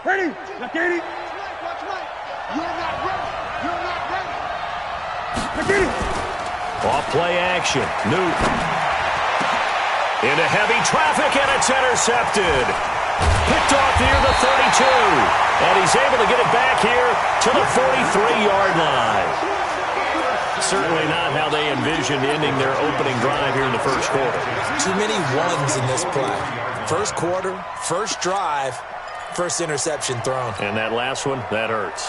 Ready? Look at it. Watch right. You're not ready. You're not ready. Look at it. Off play action. Newton. Into heavy traffic, and it's intercepted. Picked off near the 32. And he's able to get it back here to the 43-yard line. Certainly not how they envisioned ending their opening drive here in the first quarter. Too many ones in this play. First quarter, first drive, first interception thrown. And that last one, that hurts.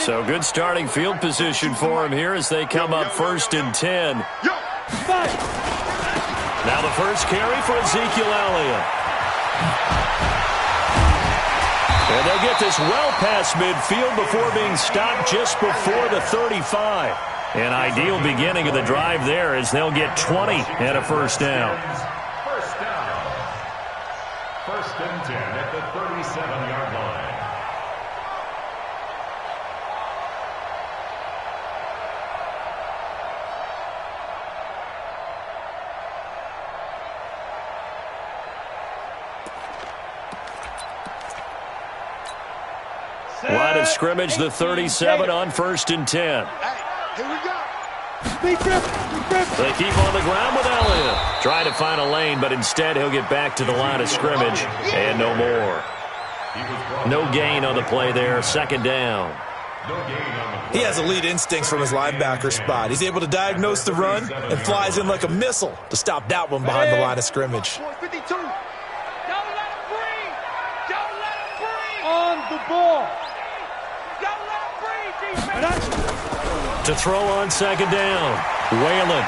So good starting field position for him here as they come up 1st and 10. Now the first carry for Ezekiel Elliott. And they'll get this well past midfield before being stopped just before the 35. An ideal beginning of the drive there as they'll get 20 and a first down. First down. 1st and 10 at the 37-yard line. Line of scrimmage, the 37 on 1st and 10. Hey, here we go. They keep on the ground with Elliott. Trying to find a lane, but instead he'll get back to the line of scrimmage. And no more. No gain on the play there. 2nd down. He has elite instincts from his linebacker spot. He's able to diagnose the run and flies in like a missile to stop that one behind the line of scrimmage. 52. Don't let him breathe. Don't let him breathe. On the ball. Don't let him breathe, defense. To throw on 2nd down. Whalen.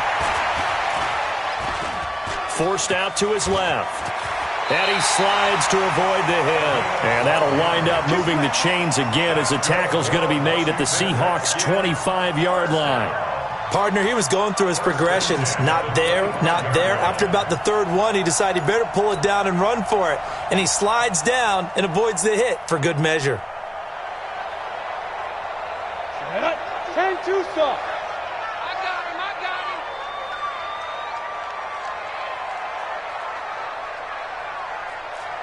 Forced out to his left. And he slides to avoid the hit. And that'll wind up moving the chains again as the tackle's going to be made at the Seahawks' 25-yard line. Partner, he was going through his progressions. Not there, not there. After about the 3rd one, he decided he better pull it down and run for it. And he slides down and avoids the hit for good measure. Send two, sir. I got him.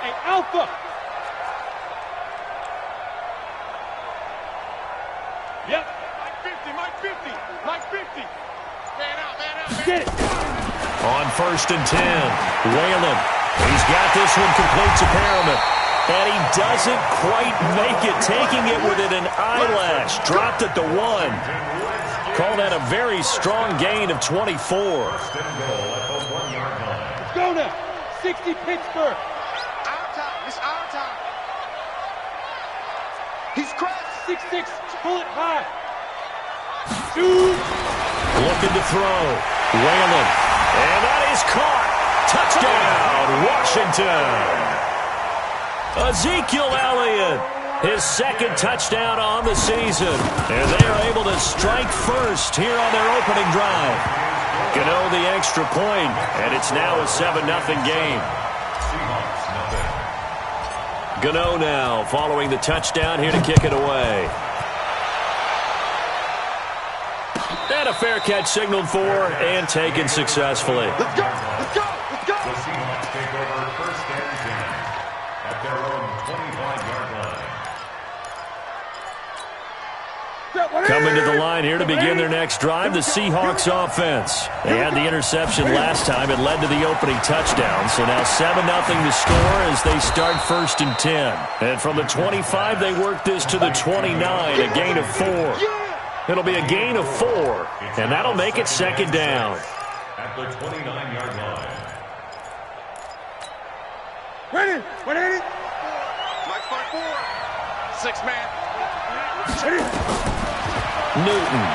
Hey, Alpha. Yep. Mike 50. Man out. Get it. On 1st and 10, Whalen. He's got this one complete to Perriman. And he doesn't quite make it, taking it within an eyelash. Dropped at the 1. Call that a very strong gain of 24. Let's go now. 60 Pittsburgh. Our time. It's our time. He's crashed. 6'6". Pull it high. Shoot. Looking to throw. Whalen. And that is caught. Touchdown, Washington. Ezekiel Elliott, his 2nd touchdown on the season. And they are able to strike first here on their opening drive. Gano the extra point, and it's now a 7-0 game. Gano now following the touchdown here to kick it away. And a fair catch signaled for and taken successfully. Let's go. The Seahawks take over 1st and 10 at their own 25-yard line. Coming to the line here to begin their next drive, the Seahawks offense. They had the interception last time. It led to the opening touchdown. So now 7-0 to score as they start 1st and 10. And from the 25, they work this to the 29, a gain of 4. It'll be a gain of 4, and that'll make it 2nd down. At the 29-yard line. Ready. Mike 5-4. 6-man. Newton.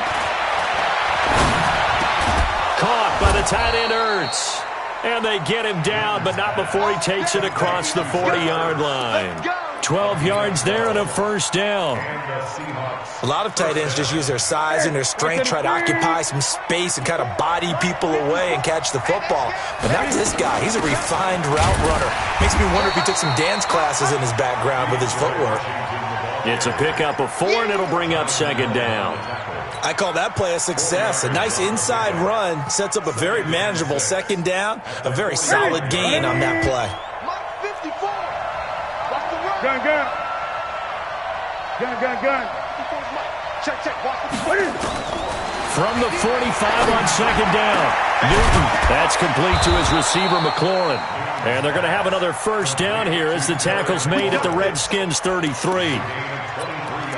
Caught by the tight end Ertz. And they get him down, but not before he takes it across the 40-yard line. 12 yards there and a first down. A lot of tight ends just use their size and their strength, try to occupy some space and kind of body people away and catch the football. But not this guy. He's a refined route runner. Makes me wonder if he took some dance classes in his background with his footwork. It's a pickup of 4, and it'll bring up 2nd down. I call that play a success. A nice inside run sets up a very manageable 2nd down. A very solid gain on that play. Gun. Check. From the 45 on second down, Newton. That's complete to his receiver, McLaurin. And they're going to have another first down here as the tackle's made at the Redskins 33.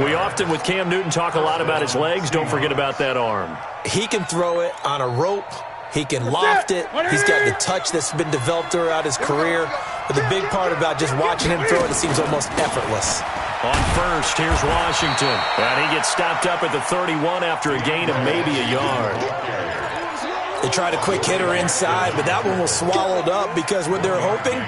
We often, with Cam Newton, talk a lot about his legs. Don't forget about that arm. He can throw it on a rope. He can loft it. He's got the touch that's been developed throughout his career. But the big part about just watching him throw it seems almost effortless. On first, here's Washington. And he gets stopped up at the 31 after a gain of maybe a yard. They tried a quick hitter inside, but that one was swallowed up because what they're hoping,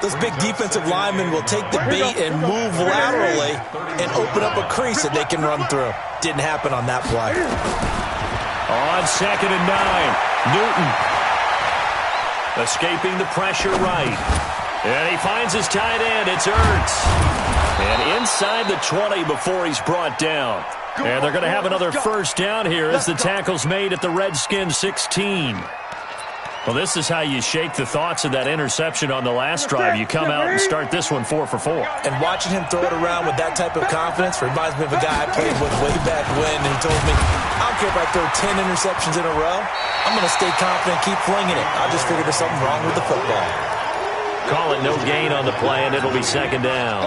those big defensive linemen will take the beat and move laterally and open up a crease that they can run through. Didn't happen on that play. On second and 9, Newton escaping the pressure right. And he finds his tight end. It's Ertz. And inside the 20 before he's brought down. And they're going to have another first down here as the tackle's made at the Redskins 16. Well, this is how you shake the thoughts of that interception on the last drive. You come out and start this one 4 for 4. And watching him throw it around with that type of confidence reminds me of a guy I played with way back when, and he told me, I don't care if I throw 10 interceptions in a row. I'm going to stay confident, keep flinging it. I just figured there's something wrong with the football. Call it no gain on the play, and it'll be second down.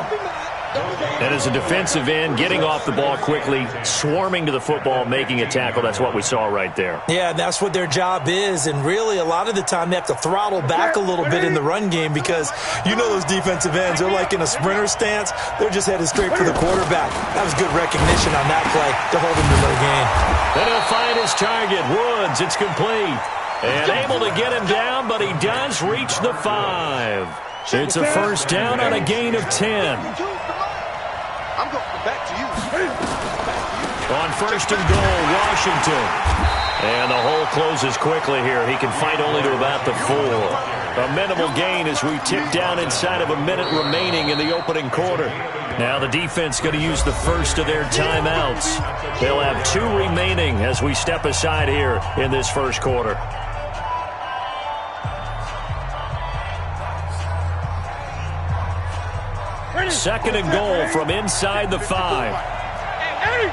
And as a defensive end, getting off the ball quickly, swarming to the football, making a tackle, that's what we saw right there. Yeah, that's what their job is, and really a lot of the time they have to throttle back a little bit in the run game because you know those defensive ends, they're like in a sprinter stance. They're just headed straight for the quarterback. That was good recognition on that play to hold him to no gain. Then he'll find his target, Woods. It's complete. And able to get him down, but he does reach the 5. It's a first down on a gain of 10. I'm going back to you. On first and goal, Washington. And the hole closes quickly here. He can fight only to about the 4. A minimal gain as we tick down inside of a minute remaining in the opening quarter. Now the defense going to use the first of their timeouts. They'll have 2 remaining as we step aside here in this first quarter. Second and goal from inside the 5. Hey!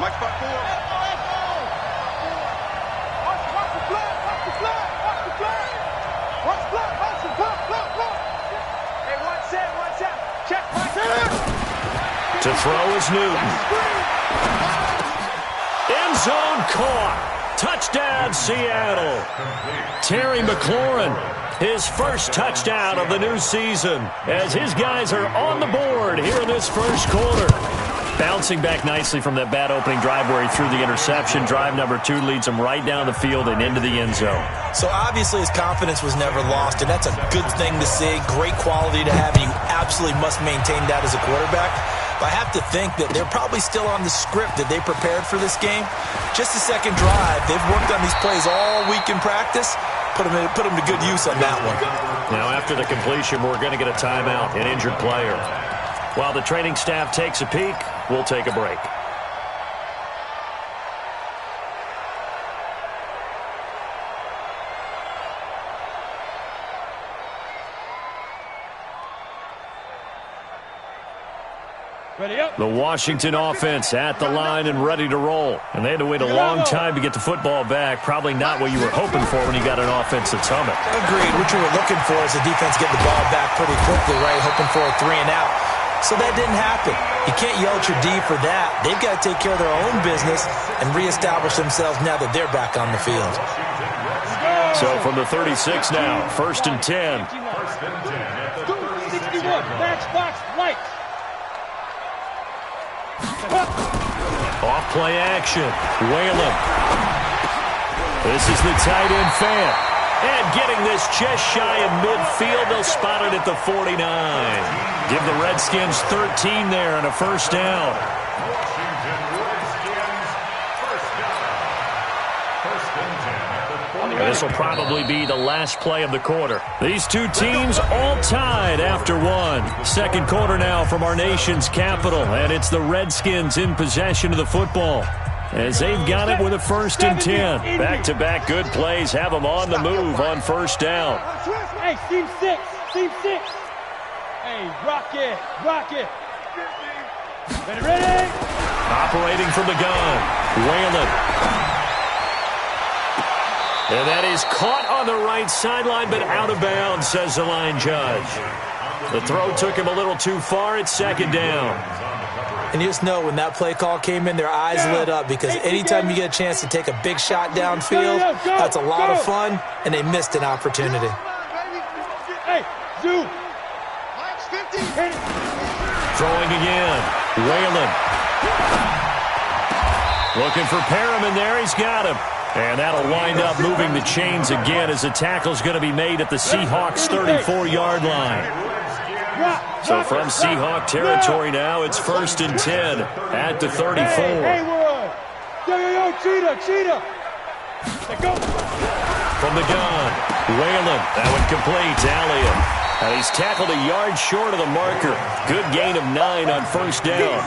Mike, spot 4. Watch the block. Hey, watch out. Check, To throw is Newton. End zone caught. Touchdown, Seattle. Terry McLaurin, his first touchdown of the new season, as his guys are on the board here in this first quarter. Bouncing back nicely from that bad opening drive where he threw the interception. Drive number 2 leads him right down the field and into the end zone. So obviously his confidence was never lost, and that's a good thing to see. Great quality to have, and you absolutely must maintain that as a quarterback. But I have to think that they're probably still on the script that they prepared for this game. Just the second drive. They've worked on these plays all week in practice. Put them to good use on that one. Now after the completion, we're going to get a timeout, an injured player. While the training staff takes a peek, we'll take a break. The Washington offense at the line and ready to roll. And they had to wait a long time to get the football back. Probably not what you were hoping for when you got an offense that's humming. Agreed. What you were looking for is the defense get the ball back pretty quickly, right? Hoping for a 3 and out. So that didn't happen. You can't yell at your D for that. They've got to take care of their own business and reestablish themselves now that they're back on the field. So from the 36 now, first and 10. 61, matchbox lights. Off play action. Whalen. This is the tight end fan. And getting this just shy of midfield, they'll spot it at the 49. Give the Redskins 13 there and a first down. And this will probably be the last play of the quarter. These two teams all tied after 1. Second quarter now from our nation's capital, and it's the Redskins in possession of the football as they've got it with a first and 10. Back-to-back good plays have them on the move on first down. Hey, team 6. Hey, rock it, rock it. Ready? Operating from the gun, Whalen. And that is caught on the right sideline, but out of bounds, says the line judge. The throw took him a little too far. It's second down. And you just know when that play call came in, their eyes lit up because anytime you get a chance to take a big shot downfield, that's a lot of fun, and they missed an opportunity. Hey, zoom. Throwing again, Whalen. Looking for Perriman there. He's got him. And that'll wind up moving the chains again as the tackle's going to be made at the Seahawks' 34-yard line. So from Seahawk territory now, it's 1st and 10 at the 34. Yo, cheetah. Go. From the gun, Whalen. That one complete to Elliott. And he's tackled a yard short of the marker. Good gain of 9 on first down.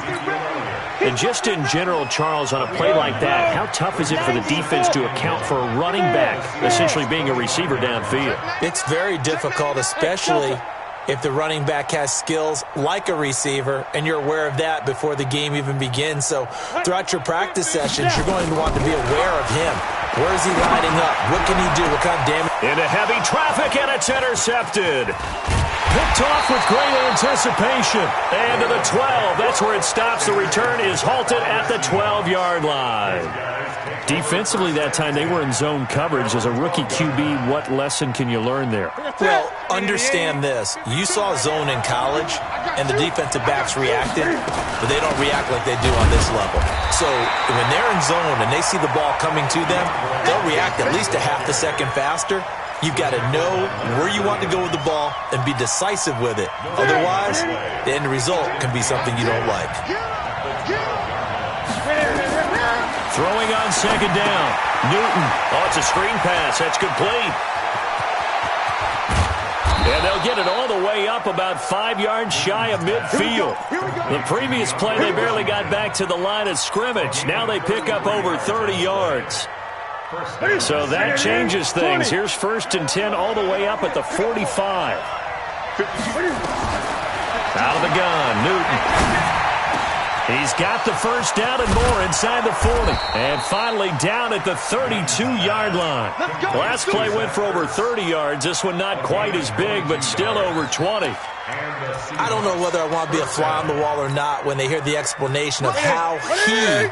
And just in general, Charles, on a play like that, how tough is it for the defense to account for a running back essentially being a receiver downfield? It's very difficult, especially if the running back has skills like a receiver, and you're aware of that before the game even begins. So throughout your practice sessions, you're going to want to be aware of him. Where is he lining up? What can he do? What kind of damage? Into heavy traffic, and it's intercepted. Picked off with great anticipation. And to the 12. That's where it stops. The return is halted at the 12-yard line. Defensively that time, they were in zone coverage. As a rookie QB, what lesson can you learn there? Well, understand this. You saw zone in college, and the defensive backs reacted, but they don't react like they do on this level. So when they're in zone and they see the ball coming to them, they'll react at least a half a second faster. You've got to know where you want to go with the ball and be decisive with it. Otherwise, the end result can be something you don't like. Throwing on second down. Newton. Oh, it's a screen pass. That's complete. And they'll get it all the way up about 5 yards shy of midfield. The previous play, they barely got back to the line of scrimmage. Now they pick up over 30 yards. So that changes things. Here's 1st and 10 all the way up at the 45. Out of the gun, Newton. He's got the first down and more inside the 40. And finally down at the 32-yard line. Last play went for over 30 yards. This one not quite as big, but still over 20. I don't know whether I want to be a fly on the wall or not when they hear the explanation of how he,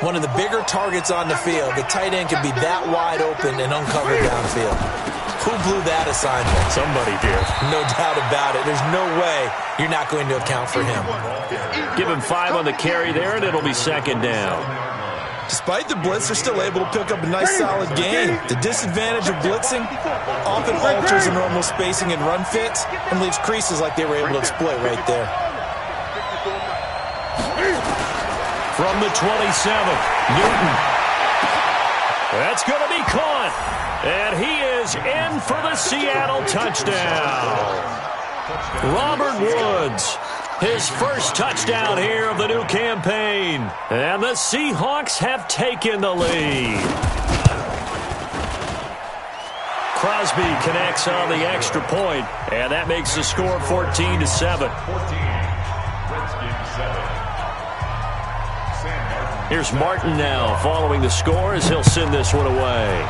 one of the bigger targets on the field, the tight end can be that wide open and uncovered downfield. Who blew that assignment? Somebody did. No doubt about it. There's no way you're not going to account for him. Give him 5 on the carry there, and it'll be second down. Despite the blitz, they're still able to pick up a nice, solid gain. The disadvantage of blitzing often alters the normal spacing and run fits and leaves creases like they were able to exploit right there. From the 27th, Newton. That's going to be caught. And he is in for the Seattle touchdown. Robert Woods, his first touchdown here of the new campaign. And the Seahawks have taken the lead. Crosby connects on the extra point, and that makes the score 14-7. Here's Martin now following the score as he'll send this one away.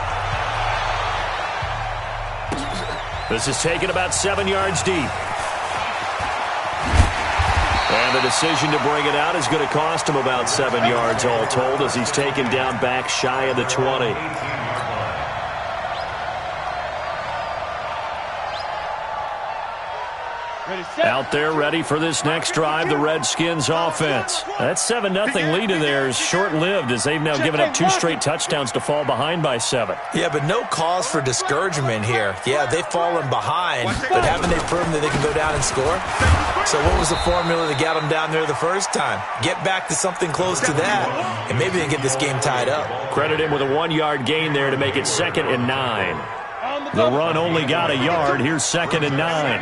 This is taken about 7 yards deep. And the decision to bring it out is going to cost him about 7 yards all told as he's taken down back shy of the 20. Out there ready for this next drive, the Redskins offense. That 7-0 lead of theirs short-lived as they've now given up 2 straight touchdowns to fall behind by 7. Yeah, but no cause for discouragement here. Yeah, they've fallen behind, but haven't they proven that they can go down and score? So what was the formula that got them down there the first time? Get back to something close to that, and maybe they can get this game tied up. Credit him with a 1-yard gain there to make it 2nd and 9. The run only got a yard. Here's 2nd and 9.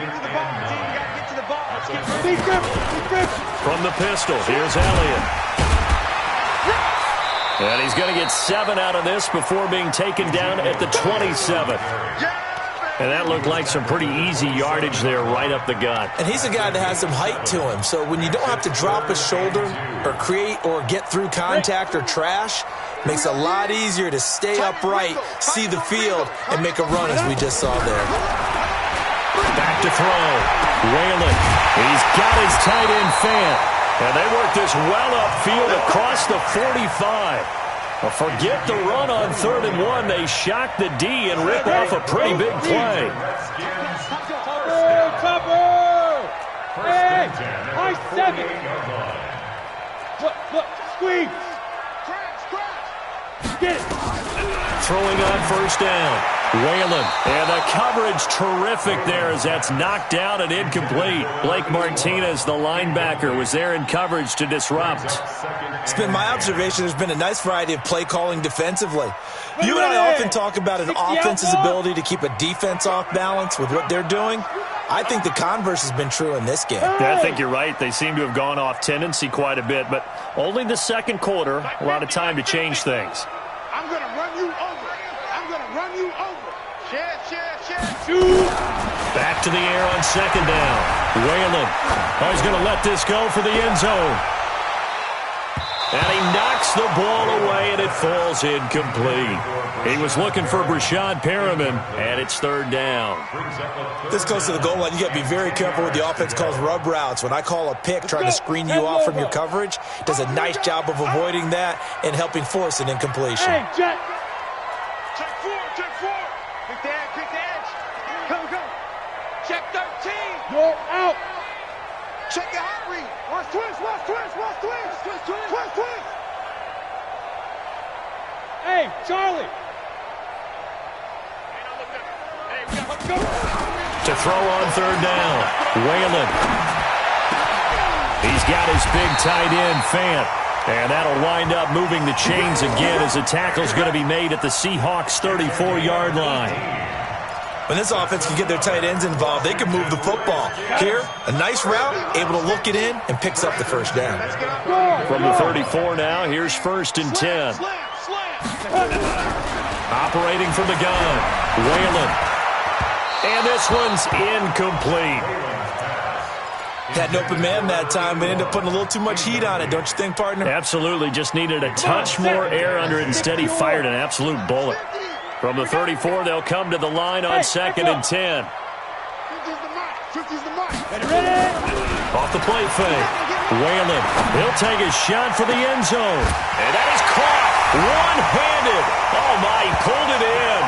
From the pistol, here's Elliott. And he's going to get 7 out of this before being taken down at the 27. And that looked like some pretty easy yardage there right up the gut. And he's a guy that has some height to him. So when you don't have to drop a shoulder or create or get through contact or trash, makes it a lot easier to stay upright, see the field, and make a run as we just saw there. Back to throw. Whalen. He's got his tight end Fant. And they work this well upfield across the 45. Well, forget the run on 3rd and 1. They shock the D and rip off a pretty big play. Hey, high 7. Look, squeeze. Get it. Throwing on 1st down. Whalen. And the coverage terrific there as that's knocked down and incomplete. Blake Martinez, the linebacker, was there in coverage to disrupt. It's been my observation there's been a nice variety of play calling defensively. You and I often talk about an offense's ability to keep a defense off balance with what they're doing. I think the converse has been true in this game. Yeah, I think you're right. They seem to have gone off tendency quite a bit, but only the second quarter. A lot of time to change things. I'm going to run you over. I'm going to run you over. Shoot. Back to the air on 2nd down. Whalen. Oh, he's going to let this go for the end zone. And he knocks the ball away, and it falls incomplete. He was looking for Brashad Perriman, and it's 3rd down. This close to the goal line, you got to be very careful with the offense calls rub routes. When I call a pick trying to screen you off from your coverage, does a nice job of avoiding that and helping force an incompletion. Hey, Jet. Check 4. Pick the edge. Go. Check 13. You're out. Check your hot read. Watch twist. Hey, Charlie. Go. To throw on 3rd down. Whalen. He's got his big tight end, Fant. And that'll wind up moving the chains again as the tackle's going to be made at the Seahawks' 34-yard line. When this offense can get their tight ends involved, they can move the football. Here, a nice route, able to look it in, and picks up the 1st down. From the 34 now, here's 1st and 10. Operating from the gun, Whalen. And this one's incomplete. Had an open man that time, but ended up putting a little too much heat on it, don't you think, partner? Absolutely, just needed a touch more air under it. Instead, he fired an absolute bullet. From the 34, they'll come to the line on 2nd and 10. Off the play fake. Whalen. He'll take a shot for the end zone. And that is caught one-handed. Oh, my, he pulled it in.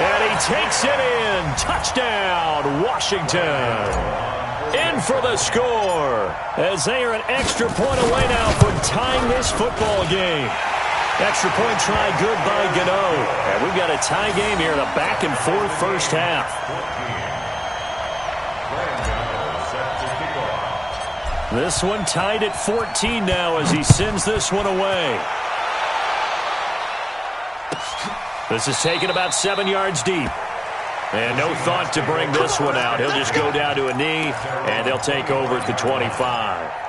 And he takes it in. Touchdown, Washington. In for the score. As they are an extra point away now from tying this football game. Extra point try good by Gano. And we've got a tie game here in a back-and-forth first half. This one tied at 14 now as he sends this one away. This is taken about 7 yards deep. And no thought to bring this one out. He'll just go down to a knee, and they'll take over at the 25.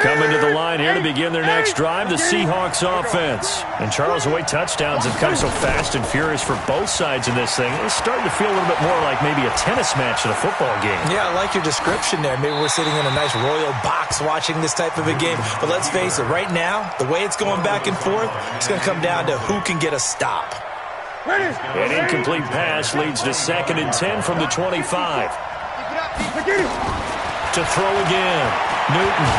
Coming to the line here to begin their next drive, the Seahawks offense. And Charles, the way touchdowns have come so fast and furious for both sides in this thing, it's starting to feel a little bit more like maybe a tennis match than a football game. Yeah, I like your description there. Maybe we're sitting in a nice royal box watching this type of a game. But let's face it, right now, the way it's going back and forth, it's going to come down to who can get a stop. An incomplete pass leads to 2nd and 10 from the 25. To throw again, Newton.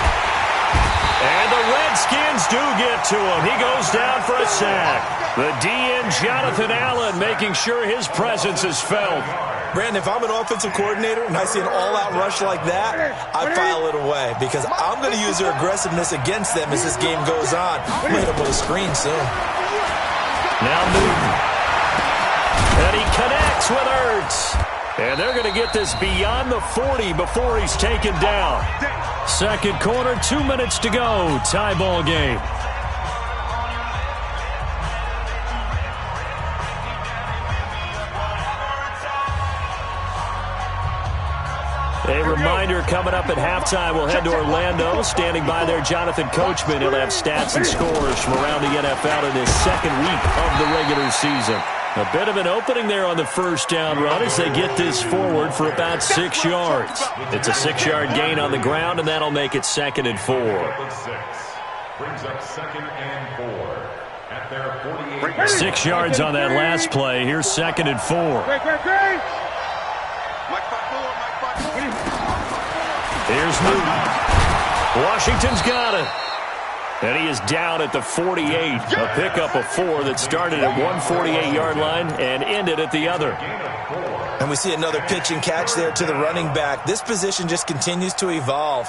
And the Redskins do get to him. He goes down for a sack. The DN, Jonathan Allen, making sure his presence is felt. Brandon, if I'm an offensive coordinator and I see an all-out rush like that, I file it away because I'm going to use their aggressiveness against them as this game goes on. I'm going to hit them with a screen soon. Now Newton. And he connects with Ertz. And they're going to get this beyond the 40 before he's taken down. Second quarter, 2 minutes to go. Tie ball game. A reminder coming up at halftime, we'll head to Orlando. Standing by there, Jonathan Coachman. He'll have stats and scores from around the NFL in his second week of the regular season. A bit of an opening there on the first down run as they get this forward for about 6 yards. It's a 6-yard gain on the ground, and that'll make it 2nd and 4. Brings up 2nd and 4 at their 48. 6 yards on that last play. Here's 2nd and 4. Here's Newton. Washington's got it. And he is down at the 48. A pickup of 4 that started at 148-yard line and ended at the other. And we see another pitch and catch there to the running back. This position just continues to evolve.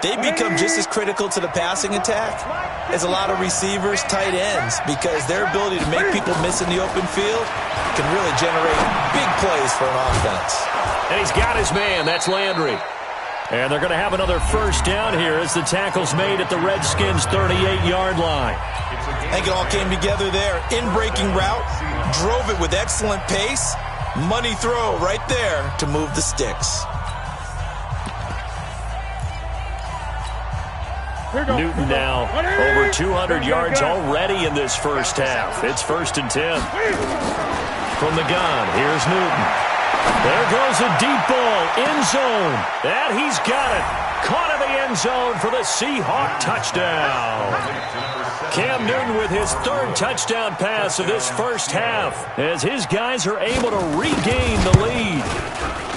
They become just as critical to the passing attack as a lot of receivers, tight ends, because their ability to make people miss in the open field can really generate big plays for an offense. And he's got his man. That's Landry. And they're going to have another first down here as the tackle's made at the Redskins' 38-yard line. I think it all came together there. In-breaking route, drove it with excellent pace. Money throw right there to move the sticks. Newton now over 200 yards already in this first half. It's 1st and 10. From the gun, here's Newton. There goes a deep ball, end zone. And he's got it. Caught in the end zone for the Seahawk touchdown. Cam Newton with his 3rd touchdown pass of this first half as his guys are able to regain the lead.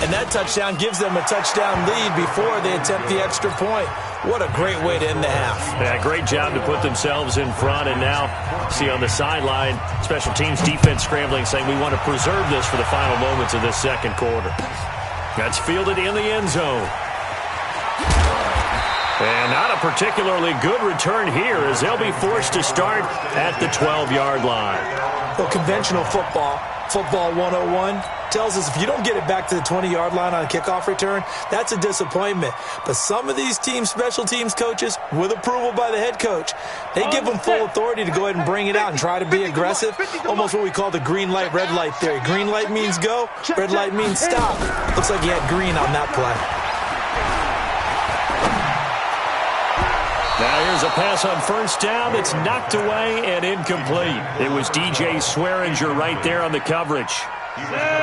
And that touchdown gives them a touchdown lead before they attempt the extra point. What a great way to end the half. Yeah, great job to put themselves in front. And now, see on the sideline, special teams defense scrambling, saying we want to preserve this for the final moments of this second quarter. That's fielded in the end zone. And not a particularly good return here as they'll be forced to start at the 12-yard line. Well, conventional football 101, tells us if you don't get it back to the 20-yard line on a kickoff return, that's a disappointment. But some of these teams, special teams coaches, with approval by the head coach, they give them full authority to go ahead and bring it out and try to be aggressive, almost what we call the green light, red light theory. Green light means go, red light means stop. Looks like he had green on that play. Now here's a pass on first down that's knocked away and incomplete. It was DJ Swearinger right there on the coverage.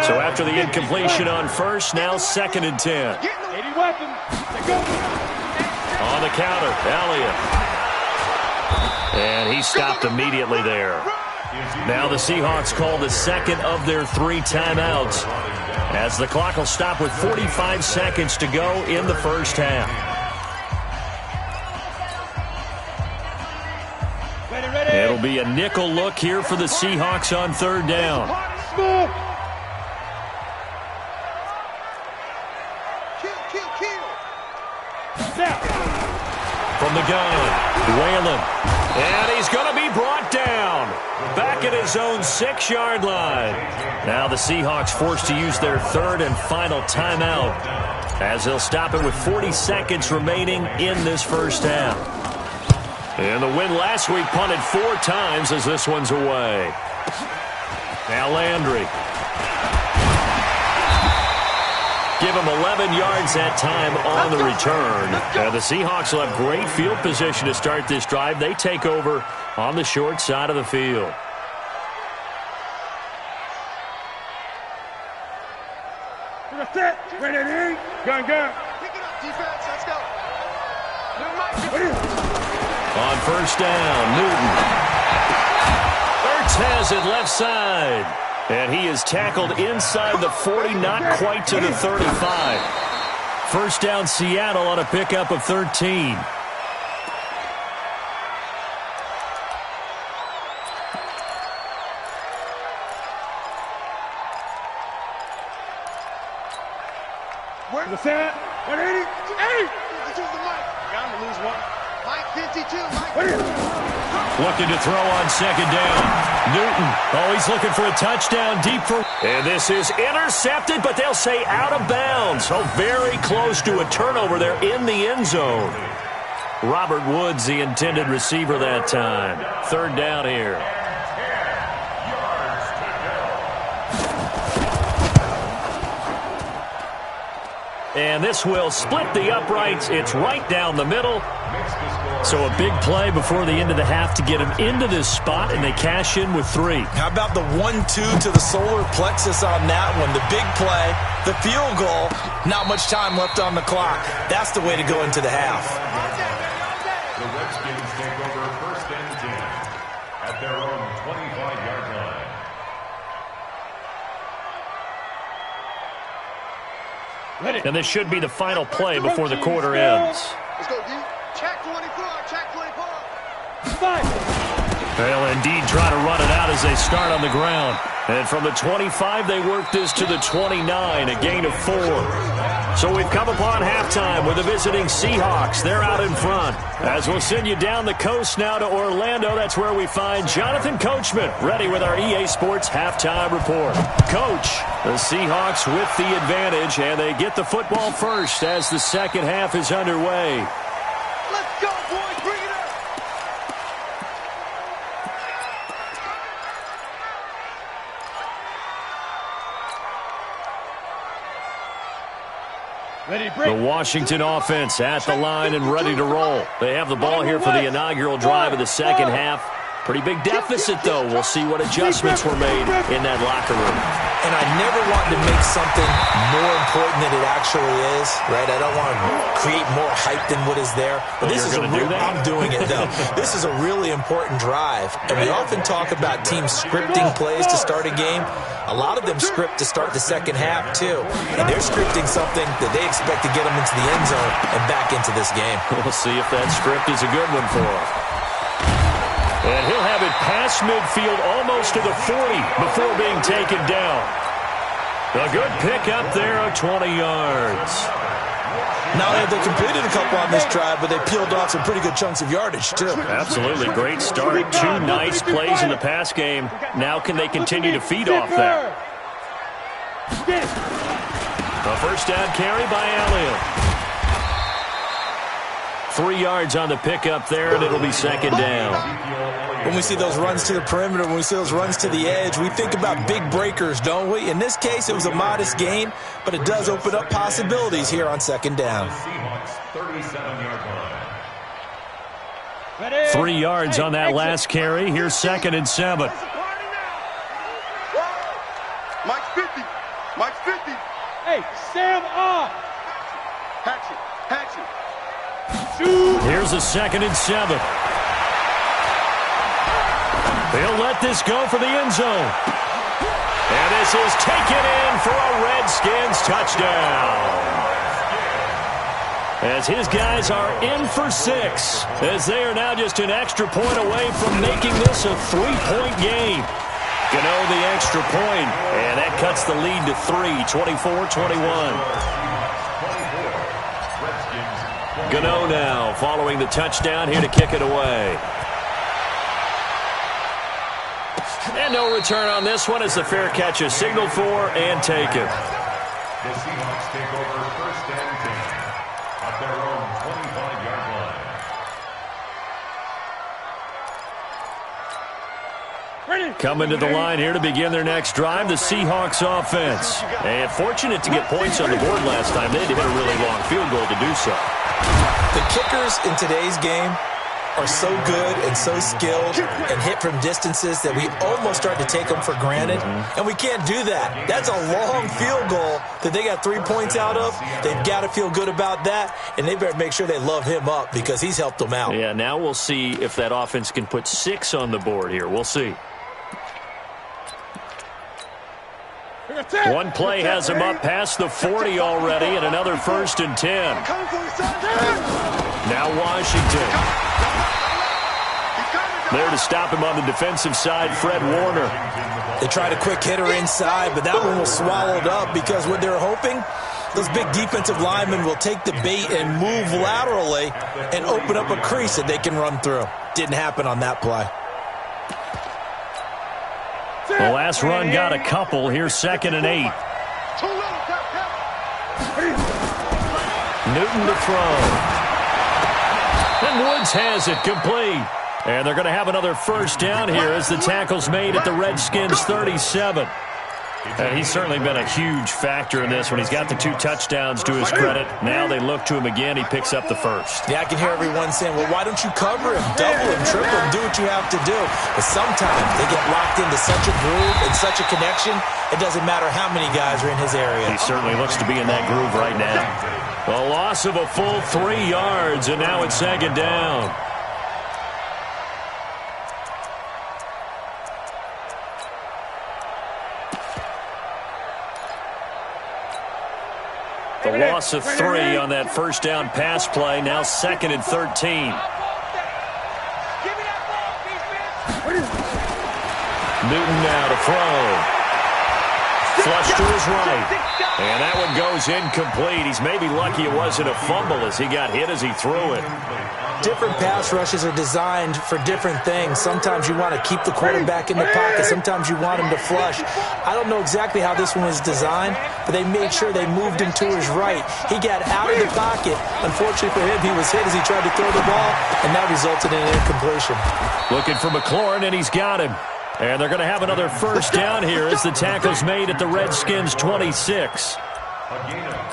So after the incompletion on first, now 2nd and 10. On the counter, Elliott. And he stopped immediately there. Now the Seahawks call the 2nd of their 3 timeouts as the clock will stop with 45 seconds to go in the first half. It'll be a nickel look here for the Seahawks on 3rd down. From the gun, Whalen. And he's going to be brought down. Back at his own 6-yard line. Now the Seahawks forced to use their 3rd and final timeout as they'll stop it with 40 seconds remaining in this first half. And the win last week punted 4 times as this one's away. Now Landry. Give him 11 yards that time on the return. The Seahawks will have great field position to start this drive. They take over on the short side of the field. Ready, gun. Pick it up, defense. Let's go. On first down, Newton. Ertz has it left side. And he is tackled inside the 40, not quite to the 35. First down, Seattle on a pickup of 13. Where's the set? 180. 80. This is the mic. I'm going to lose one. Mike 52. Looking to throw on 2nd down. Newton. Oh, he's looking for a touchdown deep for... And this is intercepted, but they'll say out of bounds. Oh, very close to a turnover there in the end zone. Robert Woods, the intended receiver that time. 3rd down here. And this will split the uprights. It's right down the middle. So a big play before the end of the half to get them into this spot, and they cash in with 3. How about the 1-2 to the solar plexus on that one? The big play, the field goal, not much time left on the clock. That's the way to go into the half. The Redskins take over 1st and 10 at their own 25-yard line. And this should be the final play before the quarter ends. Let's go, D. Check 24. Check 24. They'll indeed try to run it out as they start on the ground. And from the 25, they work this to the 29, a gain of 4. So we've come upon halftime with the visiting Seahawks. They're out in front. As we'll send you down the coast now to Orlando, that's where we find Jonathan Coachman, ready with our EA Sports halftime report. Coach, the Seahawks with the advantage, and they get the football first as the second half is underway. Let's go, boys. Bring it up. The Washington offense at the line and ready to roll. They have the ball here for the inaugural drive of the second half. Pretty big deficit, though. We'll see what adjustments were made in that locker room. And I never want to make something more important than it actually is, right? I don't want to create more hype than what is there. But this is I'm doing it, though. This is a really important drive. And we often talk about teams scripting plays to start a game. A lot of them script to start the second half, too. And they're scripting something that they expect to get them into the end zone and back into this game. We'll see if that script is a good one for them. And he'll have it past midfield almost to the 40 before being taken down. A good pickup there of 20 yards. Not only have they completed a couple on this drive, but they peeled off some pretty good chunks of yardage, too. Absolutely. Great start. 2 nice plays in the pass game. Now can they continue to feed off that? A first down carry by Elliott. 3 yards on the pickup there, and it'll be second down. When we see those runs to the perimeter, when we see those runs to the edge, we think about big breakers, don't we? In this case, it was a modest gain, but it does open up possibilities here on second down. 3 yards on that last carry. Here's 2nd and 7. Mike's 50. Mike's 50. Hey, Sam on. Hatchet. Hatchet. Here's a 2nd and 7. They'll let this go for the end zone. And this is taken in for a Redskins touchdown. As his guys are in for 6, as they are now just an extra point away from making this a 3-point game. Gano the extra point, and that cuts the lead to 3, 24-21. Gano now following the touchdown here to kick it away. And no return on this one as the fair catch is signaled for and taken. The Seahawks take over 1st and 10 at their own 25-yard line. Coming to the line here to begin their next drive, the Seahawks offense. And fortunate to get points on the board last time. They had to hit a really long field goal to do so. The kickers in today's game are so good and so skilled and hit from distances that we almost start to take them for granted. And we can't do that. That's a long field goal that they got 3 points out of. They've got to feel good about that, and they better make sure they love him up because he's helped them out. Yeah, now we'll see if that offense can put 6 on the board here. We'll see. One play has him up past the 40 already, and another 1st and 10. Now Washington. There to stop him on the defensive side, Fred Warner. They tried a quick hitter inside, but that one was swallowed up because what they're hoping, those big defensive linemen will take the bait and move laterally and open up a crease that they can run through. Didn't happen on that play. The last run got a couple. Here's 2nd and 8. Newton to throw. And Woods has it complete. And they're going to have another first down here as the tackle's made at the Redskins 37. And he's certainly been a huge factor in this when he's got the 2 touchdowns to his credit. Now they look to him again. He picks up the first. Yeah, I can hear everyone saying, well, why don't you cover him, double him, triple him, do what you have to do. But sometimes they get locked into such a groove and such a connection, it doesn't matter how many guys are in his area. He certainly looks to be in that groove right now. A loss of a full 3 yards, and now it's 2nd down. The loss of 3 on that first down pass play. Now 2nd and 13. Newton now to throw. Flush to his right. And that one goes incomplete. He's maybe lucky it wasn't a fumble as he got hit as he threw it. Different pass rushes are designed for different things. Sometimes you want to keep the quarterback in the pocket. Sometimes you want him to flush. I don't know exactly how this one was designed, but they made sure they moved him to his right. He got out of the pocket. Unfortunately for him, he was hit as he tried to throw the ball, and that resulted in an incompletion. Looking for McLaurin, and he's got him. And they're going to have another first down here as the tackle's made at the Redskins' 26.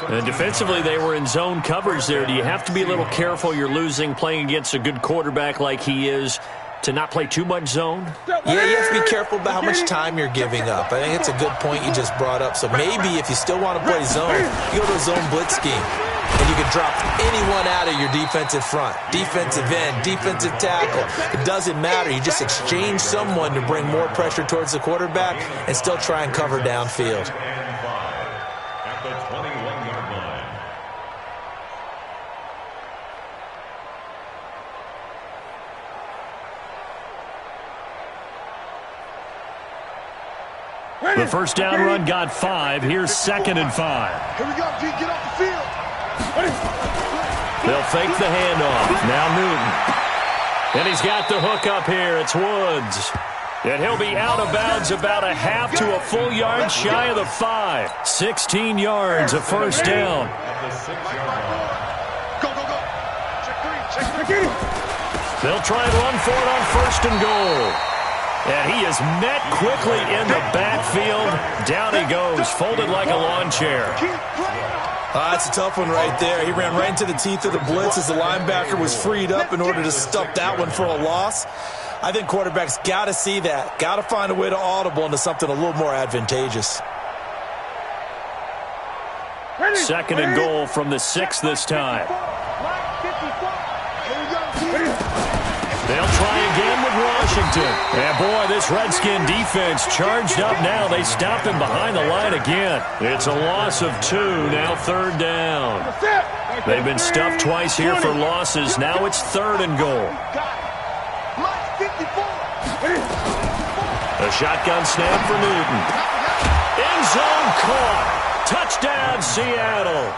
And defensively, they were in zone coverage there. Do you have to be a little careful? You're losing playing against a good quarterback like he is to not play too much zone? Yeah, you have to be careful about how much time you're giving up. I think it's a good point you just brought up. So maybe if you still want to play zone, you go to a zone blitz scheme. And you can drop anyone out of your defensive front, defensive end, defensive tackle. It doesn't matter. You just exchange someone to bring more pressure towards the quarterback and still try and cover downfield. At the 21-yard line. The first down run got 5. Here's 2nd and 5. Here we go, G. Get off the field. They'll fake the handoff. Now Newton. And he's got the hook up here. It's Woods. And he'll be out of bounds about a half to a full yard shy of the 5. 16 yards, a first down. Go, go, go. Check 3. They'll try and run for it on 1st and goal. And he is met quickly in the backfield. Down he goes, folded like a lawn chair. That's a tough one right there. He ran right into the teeth of the blitz as the linebacker was freed up in order to stuff that one for a loss. I think quarterbacks got to see that. Got to find a way to audible into something a little more advantageous. 2nd and goal from the 6 this time. They'll try again with Washington. And boy, this Redskin defense charged up now. They stop him behind the line again. It's a loss of 2, now 3rd down. They've been stuffed twice here for losses. Now it's 3rd and goal. A shotgun snap for Newton. End zone caught. Touchdown, Seattle.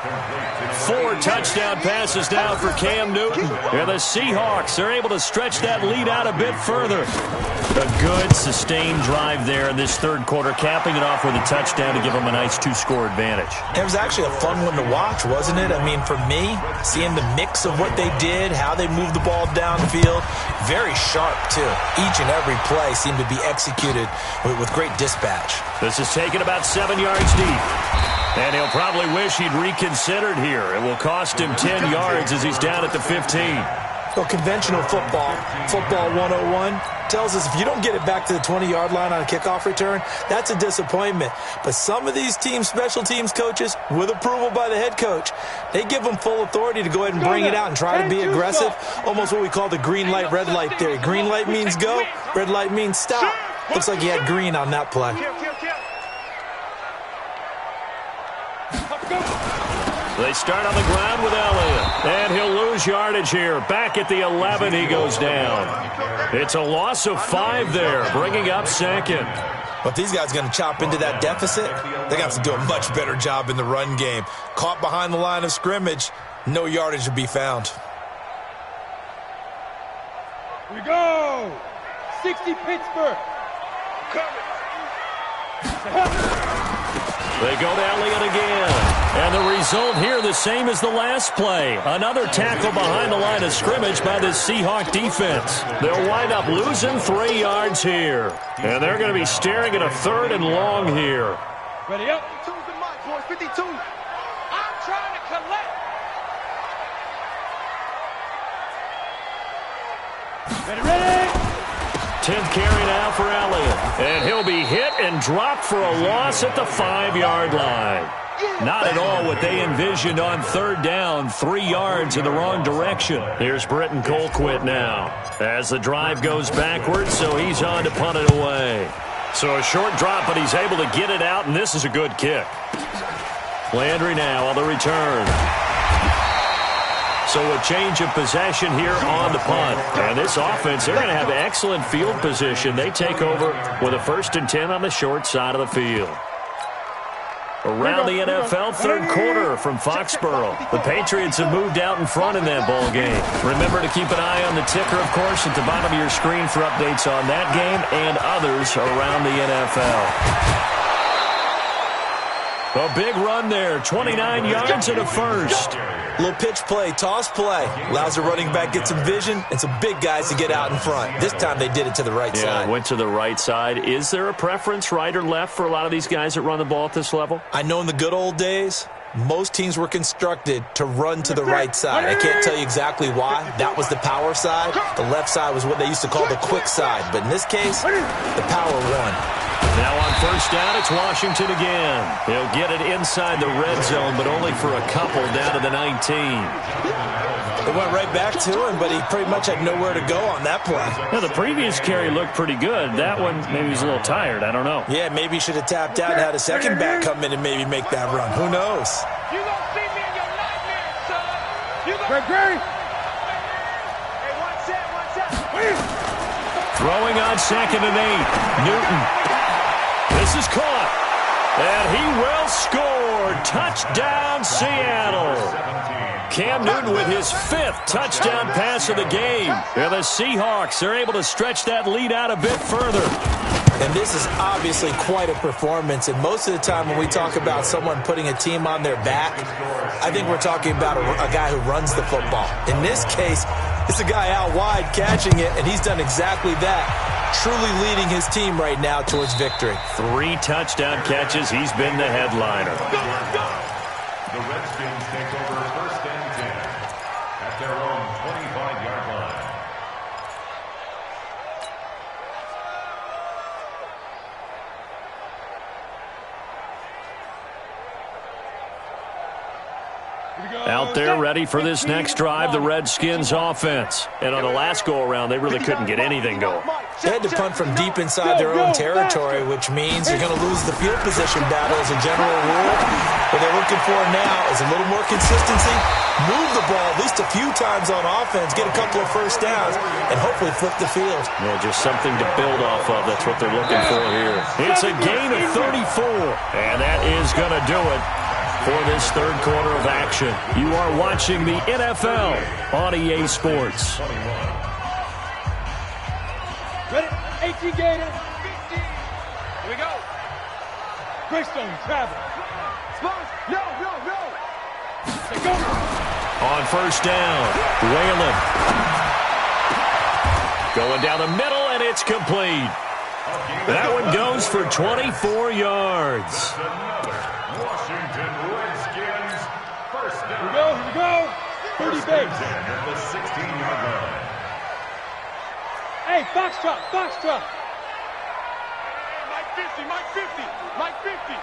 4 touchdown passes now for Cam Newton. And the Seahawks are able to stretch that lead out a bit further. A good, sustained drive there in this 3rd quarter, capping it off with a touchdown to give them a nice 2-score advantage. It was actually a fun one to watch, wasn't it? I mean, for me, seeing the mix of what they did, how they moved the ball downfield, very sharp, too. Each and every play seemed to be executed with great dispatch. This is taken about 7 yards deep. And he'll probably wish he'd reconsidered here. It will cost him 10 yards as he's down at the 15. Well, conventional football 101, tells us if you don't get it back to the 20-yard line on a kickoff return, that's a disappointment. But some of these teams, special teams coaches, with approval by the head coach, they give them full authority to go ahead and bring it out and try to be aggressive. Almost what we call the green light, red light theory. Green light means go, red light means stop. Looks like he had green on that play. They start on the ground with Elliott, and he'll lose yardage here. Back at the 11, he goes down. It's a loss of 5 there, bringing up 2nd. But these guys are going to chop into that deficit. They're going to have to do a much better job in the run game. Caught behind the line of scrimmage, no yardage to be found. Here we go. 60 Pittsburgh. They go to Elliott again. And the result here the same as the last play. Another tackle behind the line of scrimmage by the Seahawk defense. They'll wind up losing 3 yards here. And they're going to be staring at a 3rd and long here. Ready up. 52's the mark, boys. 52. I'm trying to collect. Ready. 10th carry now for Elliott. And he'll be hit and dropped for a loss at the 5-yard line. Not at all what they envisioned on third down. 3 yards in the wrong direction. Here's Britton Colquitt now as the drive goes backwards, so he's on to punt it away. So a short drop, but he's able to get it out, and this is a good kick. Landry now on the return. So a change of possession here on the punt. And this offense, they're going to have excellent field position. They take over with a 1st and 10 on the short side of the field. Around the NFL, third quarter from Foxborough. The Patriots have moved out in front in that ball game. Remember to keep an eye on the ticker, of course, at the bottom of your screen for updates on that game and others around the NFL. A big run there, 29 yards and a first. Little pitch play, toss play. Allows the running back to get some vision and some big guys to get out in front. This time they did it to the right side. Yeah, went to the right side. Is there a preference, right or left, for a lot of these guys that run the ball at this level? I know in the good old days, most teams were constructed to run to the right side. I can't tell you exactly why. That was the power side. The left side was what they used to call the quick side. But in this case, the power won. Now on first down, it's Washington again. He'll get it inside the red zone, but only for a couple down to the 19. It went right back to him, but he pretty much had nowhere to go on that play. Now, the previous carry looked pretty good. That one, maybe he's a little tired. I don't know. Yeah, maybe he should have tapped out and had a second back come in and maybe make that run. Who knows? You gonna see me in your nightmares, son. You gonna... Great. Hey, one set. Throwing on 2nd and 8. Newton. This is caught. And he will score. Touchdown, Seattle. Cam Newton with his 5th touchdown pass of the game. And the Seahawks are able to stretch that lead out a bit further. And this is obviously quite a performance. And most of the time when we talk about someone putting a team on their back, I think we're talking about a guy who runs the football. In this case, it's a guy out wide catching it, and he's done exactly that. Truly leading his team right now towards victory. 3 touchdown catches. He's been the headliner. The Redskins take over 1st and 10 at their own 25-yard line. Out there ready for this next drive, the Redskins offense. And on the last go-around, they really couldn't get anything going. They had to punt from deep inside their own territory, which means you're going to lose the field position battle as a general rule. What they're looking for now is a little more consistency, move the ball at least a few times on offense, get a couple of first downs, and hopefully flip the field. Yeah, just something to build off of. That's what they're looking for here. It's a gain of 34, and that is going to do it for this third quarter of action. You are watching the NFL on EA Sports. Ready? 18 Gator. Here we go. Greystone, travel. No. Say go. On first down, Whalen. Going down the middle, and it's complete. That one goes for 24 yards. Washington Redskins first down. Here we go. 30 base. At the 16-yard line. Hey, Foxtrot. Mike 50.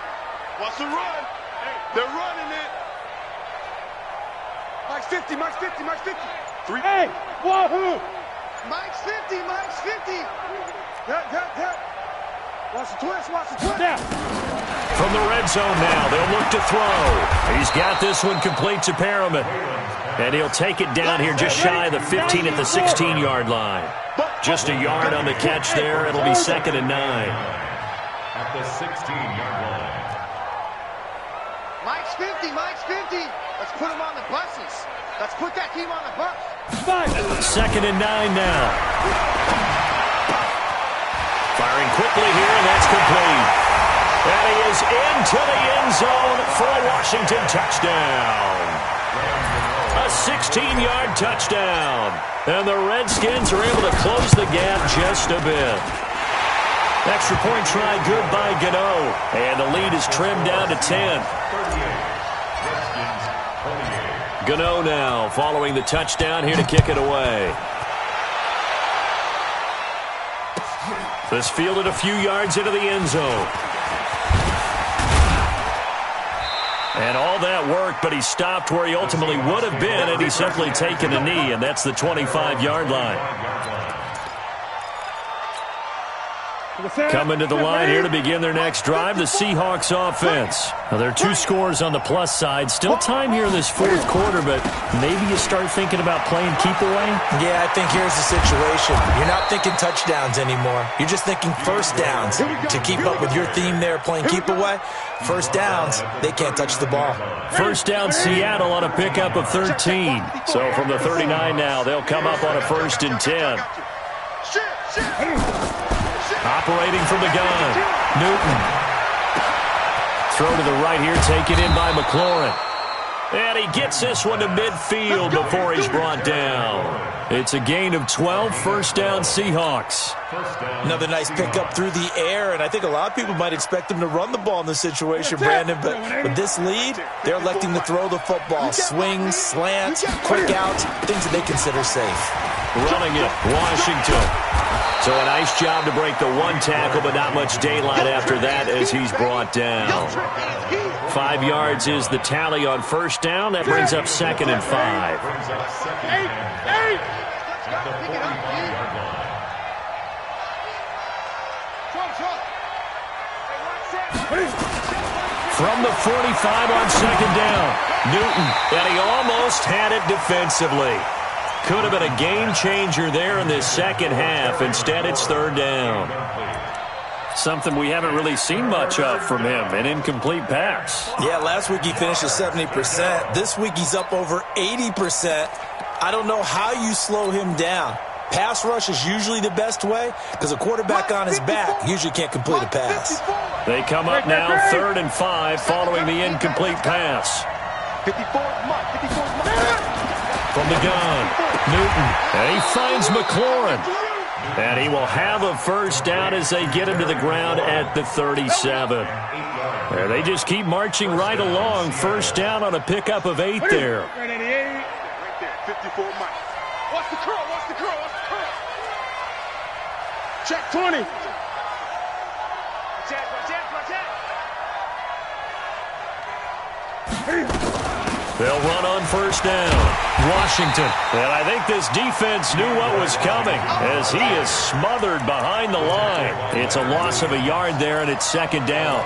Watch the run. They're running it. Mike's 50. 3. Hey, wahoo. Mike's 50. Watch the twist. Now. From the red zone now, they'll look to throw. He's got this one complete to Perriman. And he'll take it down here just shy of the 15 at the 16-yard line. Just a yard on the catch there. It'll be 2nd and 9. At the 16-yard line. Mike's 50. Let's put him on the buses. Let's put that team on the bus. 2nd and 9 now. Firing quickly here, and that's complete. And he is into the end zone for a Washington touchdown. A 16-yard touchdown. And the Redskins are able to close the gap just a bit. Extra point try good by Gano. And the lead is trimmed down to 10. Gano now following the touchdown here to kick it away. This fielded a few yards into the end zone. And all that work, but he stopped where he ultimately would have been had he simply taken a knee, and that's the 25-yard line. Coming to the line here to begin their next drive, the Seahawks offense. Now, there are 2 scores on the plus side. Still time here in this fourth quarter, but maybe you start thinking about playing keep away? Yeah, I think here's the situation. You're not thinking touchdowns anymore. You're just thinking first downs. To keep up with your theme there, playing keep away, first downs, they can't touch the ball. First down, Seattle on a pickup of 13. So from the 39 now, they'll come up on a 1st and 10. Operating from the gun, Newton. Throw to the right here, taken in by McLaurin. And he gets this one to midfield before he's brought down. It's a gain of 12, first down Seahawks. Another nice pickup through the air, and I think a lot of people might expect them to run the ball in this situation, Brandon, but with this lead, they're electing to throw the football. Swings, slants, quick outs, things that they consider safe. Running it, Washington. So a nice job to break the 1 tackle, but not much daylight after that as he's brought down. 5 yards is the tally on first down. That brings up 2nd and 5. From the 45 on 2nd down, Newton, and he almost had it defensively. Could have been a game changer there in this second half. Instead, it's 3rd down. Something we haven't really seen much of from him, an incomplete pass. Yeah, last week he finished at 70%. This week he's up over 80%. I don't know how you slow him down. Pass rush is usually the best way because a quarterback on his back usually can't complete a pass. They come up now 3rd and 5 following the incomplete pass. 54 From the gun, Newton, and he finds McLaurin. And he will have a first down as they get him to the ground at the 37. And they just keep marching right along. First down on a pickup of 8 there. Right there, 54 Mike. Watch the curl, watch the curl, watch the curl. Check 20. They'll run on first down. Washington. And I think this defense knew what was coming as he is smothered behind the line. It's a loss of a yard there, and it's 2nd down.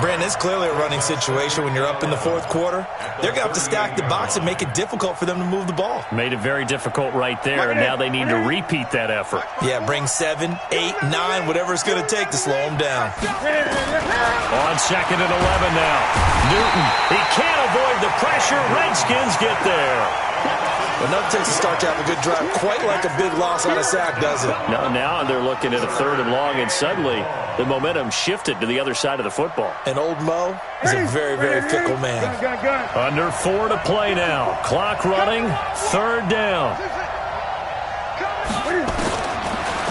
Brandon, it's clearly a running situation when you're up in the fourth quarter. They're going to have to stack the box and make it difficult for them to move the ball. Made it very difficult right there, and now they need to repeat that effort. Yeah, bring 7, 8, 9, whatever it's going to take to slow them down. On 2nd and 11 now. Newton, he can't avoid the pressure. Redskins get there. Well, nothing takes a start to have a good drive quite like a big loss on a sack, does it? No, now they're looking at a 3rd and long, and suddenly the momentum shifted to the other side of the football. And old Mo is a very, very fickle man. Under 4 to play now. Clock running, 3rd down.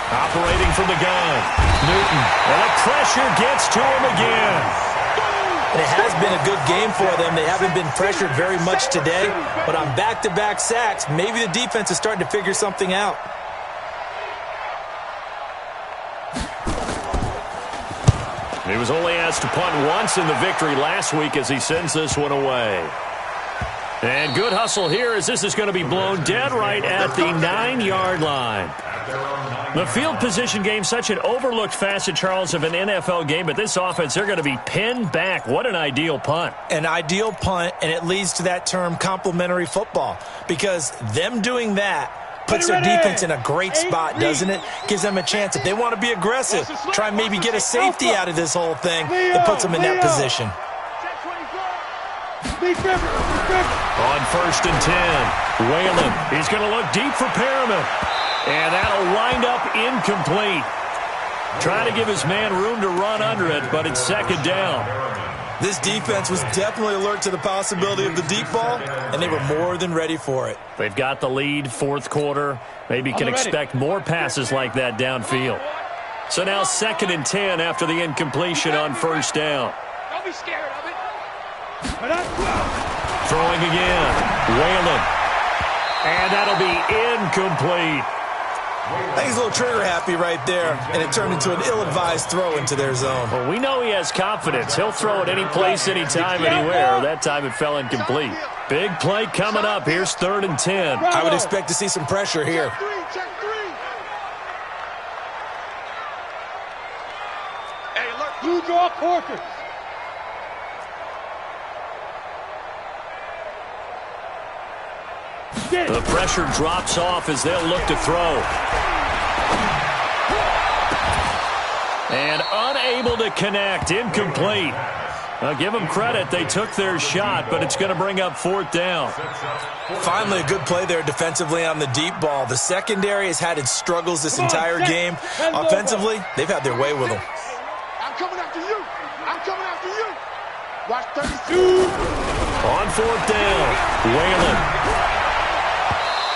Operating from the gun, Newton, and the pressure gets to him again. And it has been a good game for them. They haven't been pressured very much today, but on back-to-back sacks, maybe the defense is starting to figure something out. He was only asked to punt once in the victory last week as he sends this one away. And good hustle here as this is going to be blown dead right at the 9-yard line. The field position game, such an overlooked facet, Charles, of an NFL game, but this offense, they're going to be pinned back. What an ideal punt. An ideal punt, and it leads to that term complementary football, because them doing that puts their defense in a great spot, doesn't it? Gives them a chance. If they want to be aggressive, try and maybe get a safety out of this whole thing, it puts them in that position. On 1st and 10, Whalen, he's going to look deep for Perriman. And that'll wind up incomplete. Trying to give his man room to run under it, but it's 2nd down. This defense was definitely alert to the possibility of the deep ball, and they were more than ready for it. They've got the lead, 4th quarter. Maybe can expect more passes like that downfield. So now 2nd and 10 after the incompletion on first down. Don't be scared of it. Throwing again. Whalen. And that'll be incomplete. I think he's a little trigger happy right there, and it turned into an ill-advised throw into their zone. Well, we know he has confidence. He'll throw it any place, anytime, anywhere. That time it fell incomplete. Big play coming up. Here's 3rd and 10. I would expect to see some pressure here. Check three. Hey, look. Blue draw quarters. The pressure drops off as they'll look to throw. And unable to connect. Incomplete. I'll give them credit. They took their shot, but it's going to bring up 4th down. Finally, a good play there defensively on the deep ball. The secondary has had its struggles this entire game. Offensively, they've had their way with them. I'm coming after you. I'm coming after you. Watch 32. On 4th down. Whalen.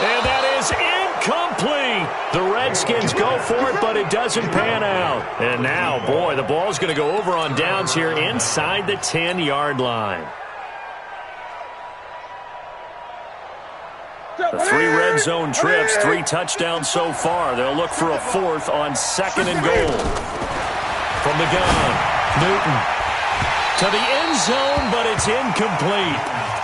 And that is incomplete. The Redskins go for it, but it doesn't pan out. And now, boy, the ball's going to go over on downs here inside the 10-yard line. The 3 red zone trips, 3 touchdowns so far. They'll look for a 4th on 2nd and goal. From the gun, Newton to the end zone, but it's incomplete.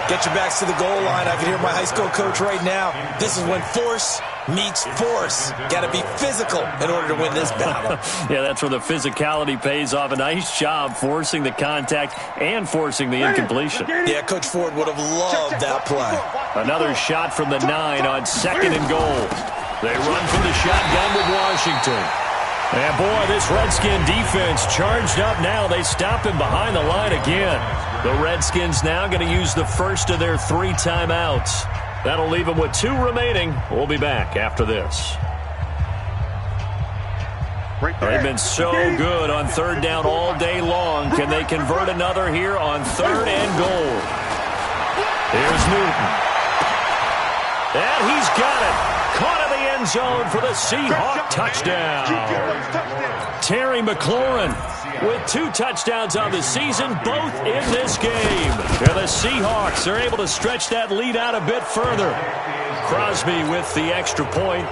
Get your backs to the goal line. I can hear my high school coach right now. This is when force meets force. Got to be physical in order to win this battle. Yeah, that's where the physicality pays off. A nice job forcing the contact and forcing the incompletion. Yeah, Coach Ford would have loved that play. Another shot from the 9 on 2nd and goal. They run from the shotgun with Washington. And, boy, this Redskin defense charged up now. They stop him behind the line again. The Redskins now going to use the first of their 3 timeouts. That'll leave them with 2 remaining. We'll be back after this. They've been so good on 3rd down all day long. Can they convert another here on 3rd and goal? Here's Newton. And he's got it. Caught in the end zone for the Seahawk touchdown. Terry McLaurin with 2 touchdowns on the season, both in this game. And the Seahawks are able to stretch that lead out a bit further. Crosby with the extra point.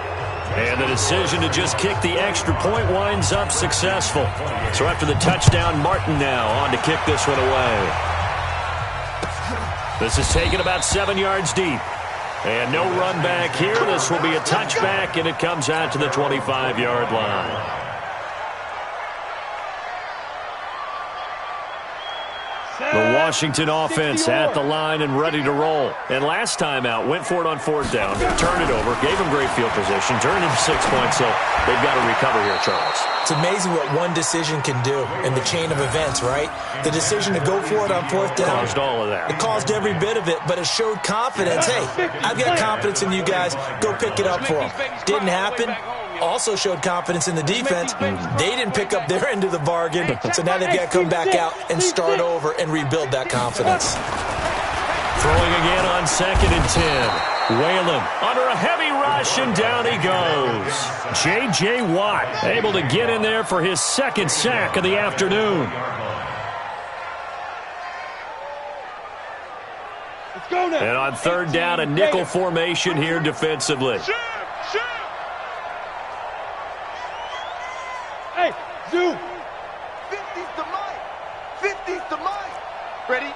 And the decision to just kick the extra point winds up successful. So after the touchdown, Martin now on to kick this one away. This is taken about 7 yards deep. And no run back here. This will be a touchback, and it comes out to the 25-yard line. The Washington offense at the line and ready to roll. And last time out, went for it on 4th down, turned it over, gave him great field position, turned him 6 points, so they've got to recover here, Charles. It's amazing what one decision can do in the chain of events, right? The decision to go for it on 4th down. Caused all of that. It caused every bit of it, but it showed confidence. Hey, I've got confidence in you guys. Go pick it up for them. Didn't happen. Also showed confidence in the defense. They didn't pick up their end of the bargain, so now they've got to come back out and start over and rebuild that confidence. Throwing again on 2nd and 10. Whalen under a heavy rush, and down he goes. J.J. Watt able to get in there for his 2nd sack of the afternoon. Let's go now. And on 3rd down, a nickel formation here defensively. Hey, Zoo. 50's the mic. 50's the mic. Ready?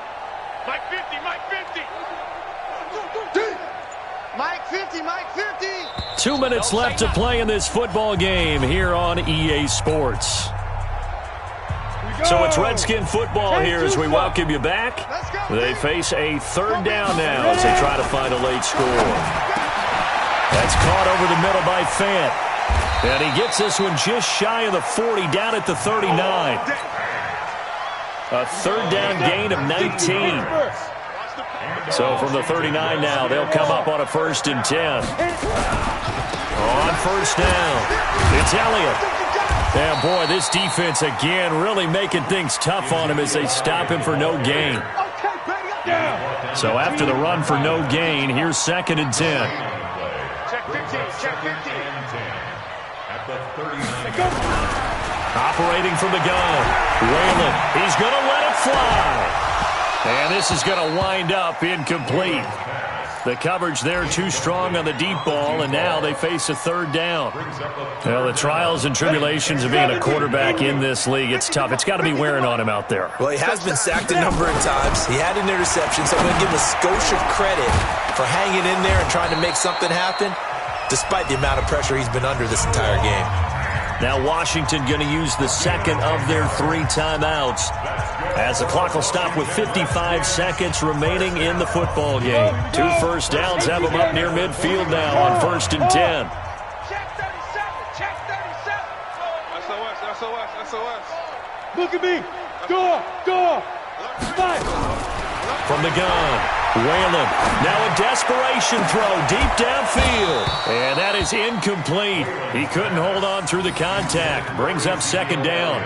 Mike 50, Mike 50. Mike 50, Mike 50. 2 minutes left to play in this football game here on EA Sports. So it's Redskin football here as we welcome you back. They face a 3rd down now as they try to find a late score. That's caught over the middle by Fant. And he gets this one just shy of the 40, down at the 39. A 3rd down gain of 19. So from the 39 now, they'll come up on a 1st and 10. On 1st down, it's Elliott. And boy, this defense again really making things tough on him as they stop him for no gain. So after the run for no gain, here's 2nd and 10. Check 15, check 15. At the 39. Operating from the gun. Whalen, he's going to let it fly. And this is going to wind up incomplete. The coverage there too strong on the deep ball, and now they face a third down. Well, the trials and tribulations of being a quarterback in this league, it's tough. It's got to be wearing on him out there. Well, he has been sacked a number of times. He had an interception, so I'm going to give him a skosh of credit for hanging in there and trying to make something happen, despite the amount of pressure he's been under this entire game. Now Washington going to use the second of their 3 timeouts, as the clock will stop with 55 seconds remaining in the football game. 2 first downs have them up near midfield now on 1st and 10. Check 37. Check 37. SOS. Look at me. Door. Fight. From the gun, Whalen. Now a desperation throw deep downfield. And that is incomplete. He couldn't hold on through the contact. Brings up 2nd down.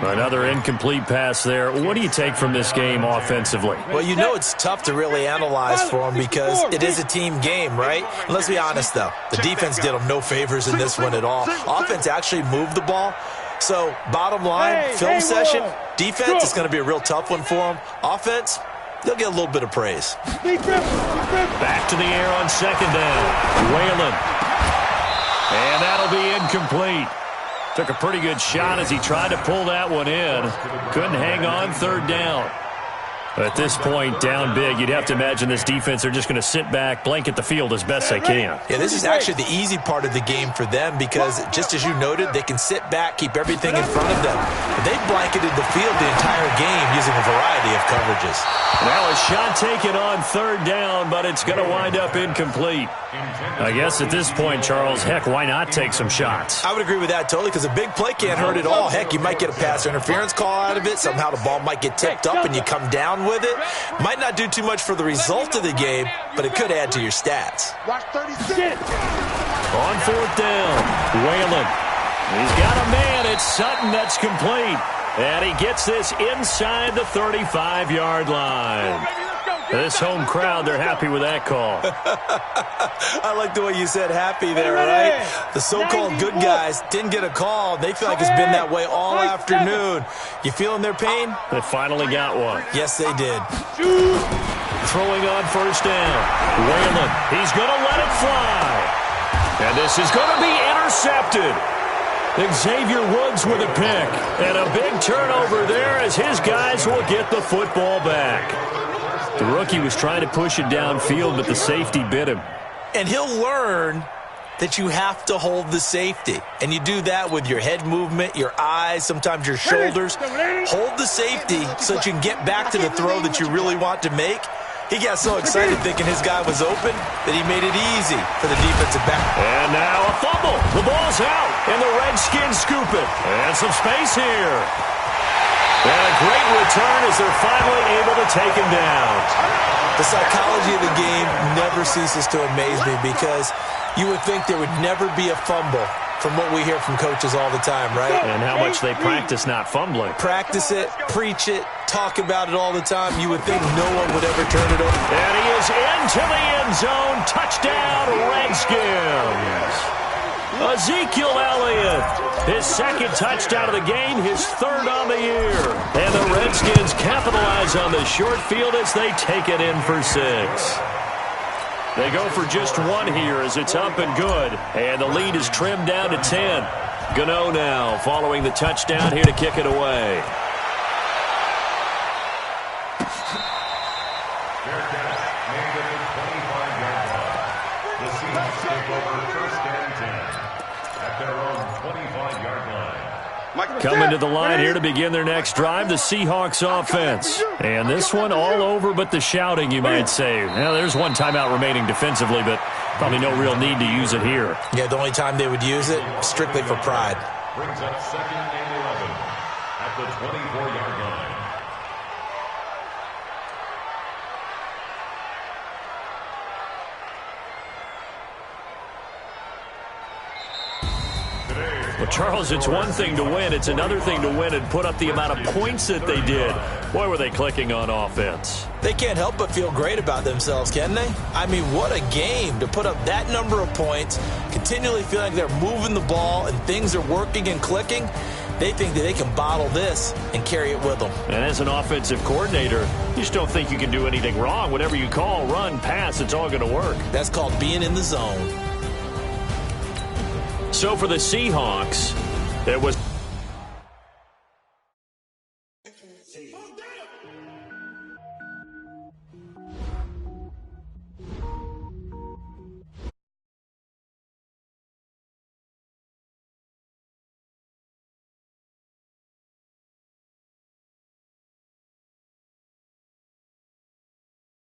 Another incomplete pass there. What do you take from this game offensively? Well, you know it's tough to really analyze for him because it is a team game, right? And let's be honest, though. The defense did them no favors in this one at all. Offense actually moved the ball. So, bottom line, film session, defense is going to be a real tough one for them. Offense, they'll get a little bit of praise. Back to the air on 2nd down. Whalen. And that'll be incomplete. Took a pretty good shot as he tried to pull that one in. Couldn't hang on 3rd down. At this point, down big, you'd have to imagine this defense are just going to sit back, blanket the field as best they can. Yeah, this is actually the easy part of the game for them because, just as you noted, they can sit back, keep everything in front of them. But they've blanketed the field the entire game using a variety of coverages. Now a shot taken on 3rd down, but it's going to wind up incomplete. I guess at this point, Charles, heck, why not take some shots? I would agree with that totally because a big play can't hurt at all. Heck, you might get a pass interference call out of it. Somehow the ball might get tipped up and you come down with it. Might not do too much for the result of the game, but it could add to your stats. Watch 36. On 4th down, Whalen. He's got a man. It's Sutton that's complete. And he gets this inside the 35-yard line. This home crowd, they're happy with that call. I like the way you said happy there, right? The so-called good guys didn't get a call. They feel like it's been that way all afternoon. You feeling their pain? They finally got one. Yes, they did. Throwing on 1st down. Whalen, he's going to let it fly. And this is going to be intercepted. Xavier Woods with a pick. And a big turnover there as his guys will get the football back. The rookie was trying to push it downfield, but the safety bit him. And he'll learn that you have to hold the safety. And you do that with your head movement, your eyes, sometimes your shoulders. Hold the safety so that you can get back to the throw that you really want to make. He got so excited thinking his guy was open that he made it easy for the defensive back. And now a fumble. The ball's out, and the Redskins scoop it. And some space here. And a great return as they're finally able to take him down. The psychology of the game never ceases to amaze me because you would think there would never be a fumble from what we hear from coaches all the time, right? And how much they practice not fumbling. Practice it, preach it, talk about it all the time. You would think no one would ever turn it over. And he is into the end zone. Touchdown, Redskins. Ezekiel Elliott, his 2nd touchdown of the game, his 3rd on the year. And the Redskins capitalize on the short field as they take it in for 6. They go for just 1 here as it's up and good. And the lead is trimmed down to 10. Gano now following the touchdown here to kick it away. Coming to the line here to begin their next drive, the Seahawks offense. And this one all over but the shouting, you might say. Now, there's one timeout remaining defensively, but probably no real need to use it here. Yeah, the only time they would use it, strictly for pride. Brings up 2nd and 11 at the 24-yard line. Well, Charles, it's one thing to win. It's another thing to win and put up the amount of points that they did. Boy, were they clicking on offense. They can't help but feel great about themselves, can they? I mean, what a game to put up that number of points, continually feeling like they're moving the ball and things are working and clicking. They think that they can bottle this and carry it with them. And as an offensive coordinator, you just don't think you can do anything wrong. Whatever you call, run, pass, it's all going to work. That's called being in the zone. So for the Seahawks, there was...